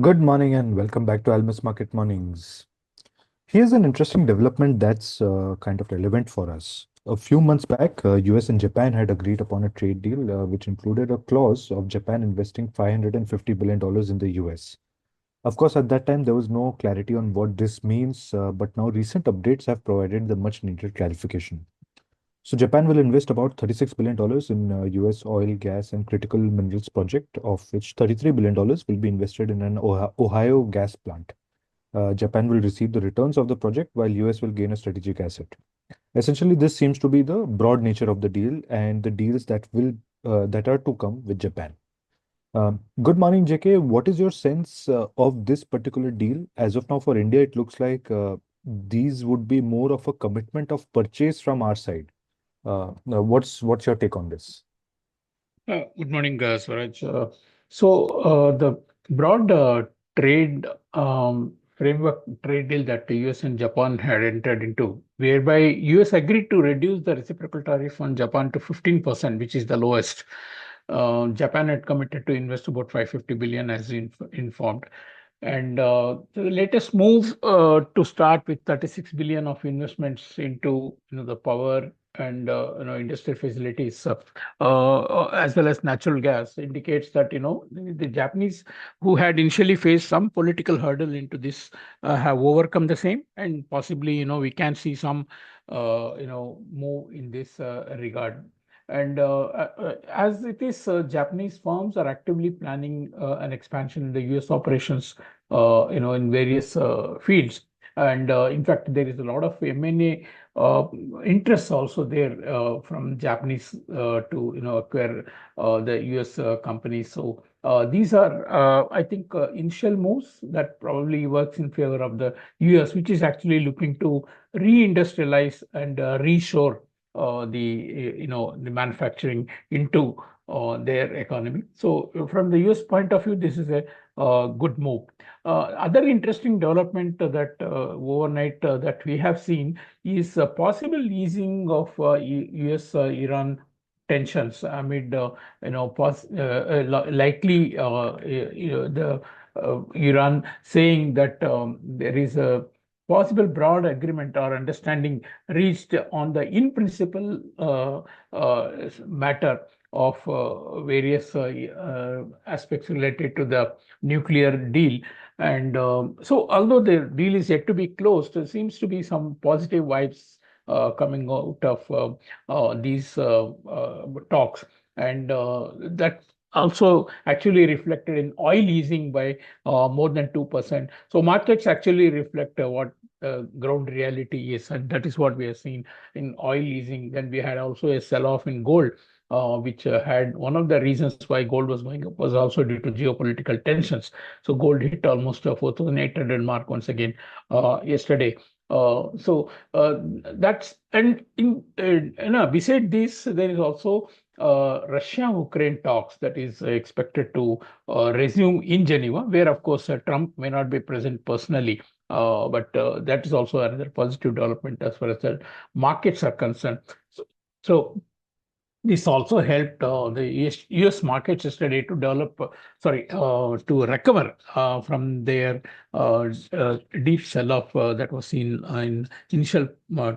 Good morning and welcome back to Almus Market Mornings. Here's an interesting development that's kind of relevant for us. A few months back, US and Japan had agreed upon a trade deal which included a clause of Japan investing $550 billion in the US. Of course, at that time, there was no clarity on what this means, but now recent updates have provided the much needed clarification. So Japan will invest about $36 billion in US oil, gas, and critical minerals project, of which $33 billion will be invested in an Ohio gas plant. Japan will receive the returns of the project while US will gain a strategic asset. Essentially, this seems to be the broad nature of the deal and the deals that are to come with Japan. Good morning, JK. What is your sense of this particular deal? As of now, for India, it looks like these would be more of a commitment of purchase from our side. Now what's your take on this? Good morning, Swaraj. The broad trade framework trade deal that the US and Japan had entered into, whereby US agreed to reduce the reciprocal tariff on Japan to 15%, which is the lowest. Japan had committed to invest about 550 billion, as informed. And the latest move to start with 36 billion of investments into the power and industrial facilities as well as natural gas indicates that the Japanese, who had initially faced some political hurdle into this, have overcome the same, and possibly we can see some move in this regard. And as it is, Japanese firms are actively planning an expansion in the US operations, in various fields. And in fact, there is a lot of M&A interest also there from Japanese to acquire the US companies. So these are, I think, initial moves that probably works in favor of the US, which is actually looking to reindustrialize and reshore the manufacturing into their economy. So from the US point of view, this is a good move. Other interesting development that overnight that we have seen is a possible easing of US-Iran tensions amid likely the Iran saying that there is a possible broad agreement or understanding reached on the in principle matter of various aspects related to the nuclear deal. And so, although the deal is yet to be closed, there seems to be some positive vibes coming out of these talks. And that also actually reflected in oil easing by more than 2%. So markets actually reflect what ground reality is, and that is what we have seen in oil easing. Then we had also a sell-off in gold, which had one of the reasons why gold was going up was also due to geopolitical tensions. So gold hit almost 4,800 mark once again yesterday. That's and in beside this, there is also Russia-Ukraine talks that is expected to resume in Geneva, where of course Trump may not be present personally. But that is also another positive development as far as the markets are concerned. So this also helped the US markets yesterday to to recover from their deep sell-off that was seen in initial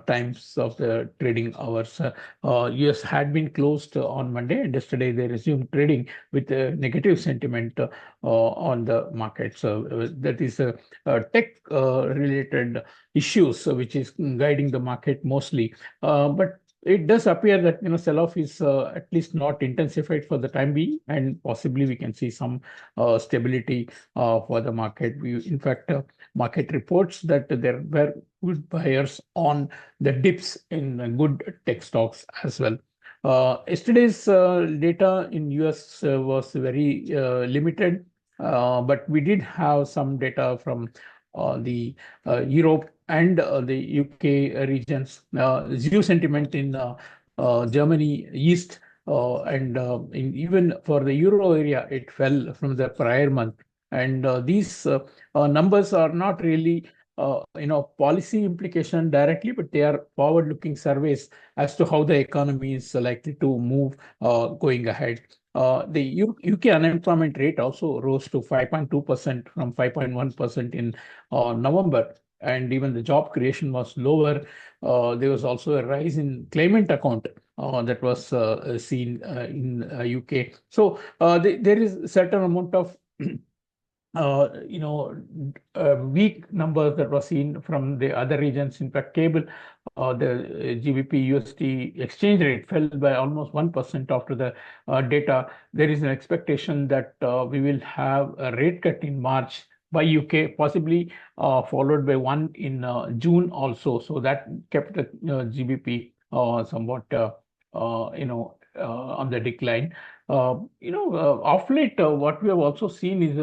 times of the trading hours. US had been closed on Monday, and yesterday they resumed trading with negative sentiment on the markets. That is tech-related issues, which is guiding the market mostly. But it does appear that sell-off is at least not intensified for the time being, and possibly we can see some stability for the market. In fact, market reports that there were good buyers on the dips in good tech stocks as well. Yesterday's data in US was very limited, but we did have some data from the Europe and the UK regions. Zero sentiment in Germany East, and even for the euro area, it fell from the prior month. And these numbers are not really policy implication directly, but they are forward-looking surveys as to how the economy is likely to move going ahead. The UK unemployment rate also rose to 5.2% from 5.1% in November, and even the job creation was lower. There was also a rise in claimant account that was seen in UK. So there is certain amount of you know, weak numbers that were seen from the other regions. In fact, cable, the GBP USD exchange rate fell by almost 1% after the data. There is an expectation that we will have a rate cut in March by UK, possibly followed by one in June also. So that kept the GBP somewhat, on the decline. Off late, what we have also seen is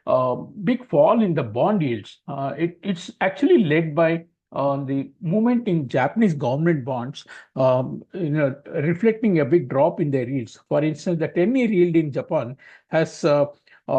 a big fall in the bond yields. It's actually led by the movement in Japanese government bonds, reflecting a big drop in their yields. For instance, the 10-year yield in Japan has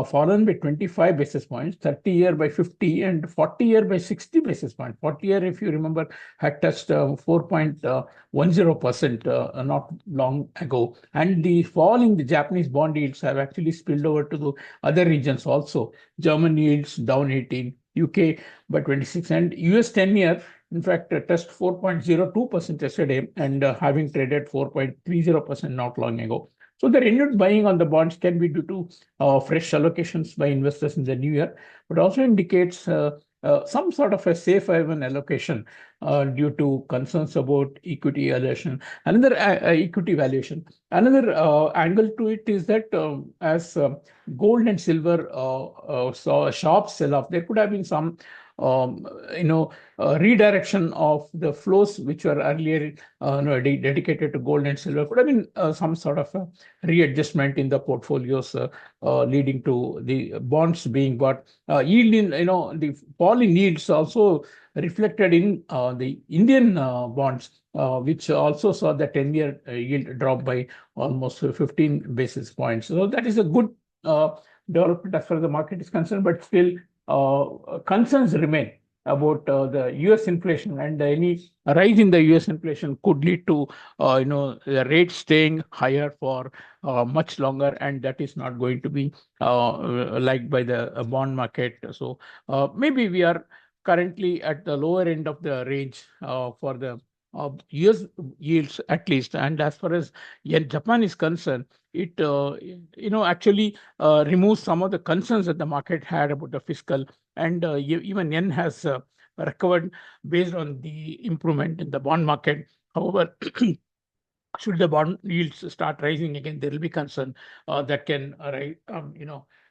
fallen by 25 basis points, 30-year by 50, and 40-year by 60 basis points. 40-year, if you remember, had touched 4.10% not long ago. And the fall in the Japanese bond yields have actually spilled over to the other regions also. German yields down 18, UK by 26, and US 10-year, in fact, touched 4.02% yesterday, and having traded 4.30% not long ago. So the renewed buying on the bonds can be due to fresh allocations by investors in the new year, but also indicates some sort of a safe haven allocation due to concerns about equity valuation. Another equity valuation. Another angle to it is that as gold and silver saw a sharp sell-off, there could have been some um, redirection of the flows which were earlier dedicated to gold and silver. Could have been some sort of a readjustment in the portfolios, leading to the bonds being bought. Yield in the fall in yields also reflected in the Indian bonds, which also saw the 10-year yield drop by almost 15 basis points. So that is a good development as far as the market is concerned, but still concerns remain about the US inflation, and any rise in the US inflation could lead to the rate staying higher for much longer, and that is not going to be liked by the bond market. So maybe we are currently at the lower end of the range for the US yields at least. And as far as Japan is concerned, it actually removes some of the concerns that the market had about the fiscal, and even yen has recovered based on the improvement in the bond market. However, should the bond yields start rising again, there will be concern that can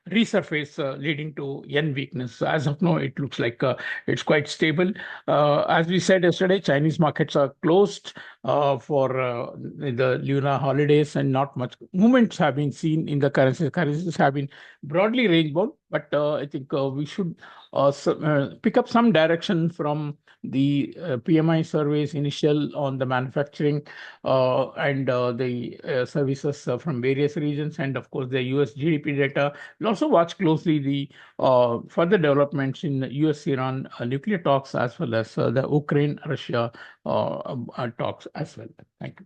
resurface, leading to yen weakness. So as of now, it looks like it's quite stable. As we said yesterday, Chinese markets are closed for the lunar holidays, and not much movements have been seen in the currencies. Currencies have been broadly range bound, but I think we should pick up some direction from the PMI surveys initial on the manufacturing and the services from various regions, and of course the US GDP data. We'll also watch closely the further developments in US-Iran nuclear talks, as well as the Ukraine-Russia talks as well. Thank you.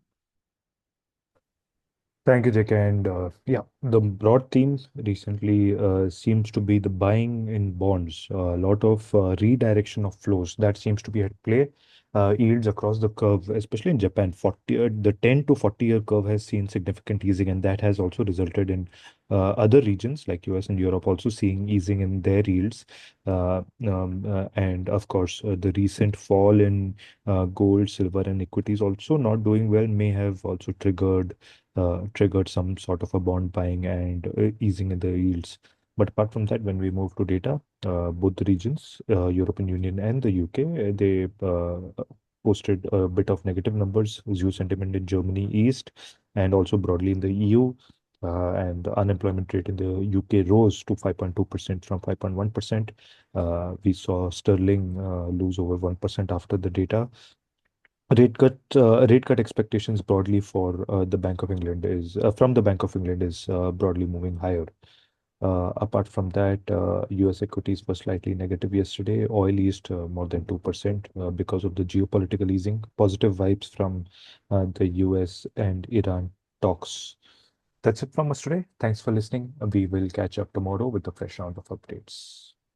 Thank you, JK. And yeah, the broad theme recently seems to be the buying in bonds. A lot of redirection of flows that seems to be at play. Yields across the curve, especially in Japan, 40, the 10 to 40-year curve has seen significant easing, and that has also resulted in other regions like US and Europe also seeing easing in their yields. And of course, the recent fall in gold, silver, and equities also not doing well may have also triggered some sort of a bond buying and easing in the yields. But apart from that, when we move to data, both the regions, European Union and the UK, they posted a bit of negative numbers. Zero sentiment in Germany eased, and also broadly in the EU. And the unemployment rate in the UK rose to 5.2% from 5.1%. We saw sterling lose over 1% after the data. Rate cut expectations broadly for the Bank of England is from the Bank of England is broadly moving higher. Apart from that, US equities were slightly negative yesterday. Oil eased more than 2% because of the geopolitical easing. Positive vibes from the US and Iran talks. That's it from us today. Thanks for listening. We will catch up tomorrow with a fresh round of updates.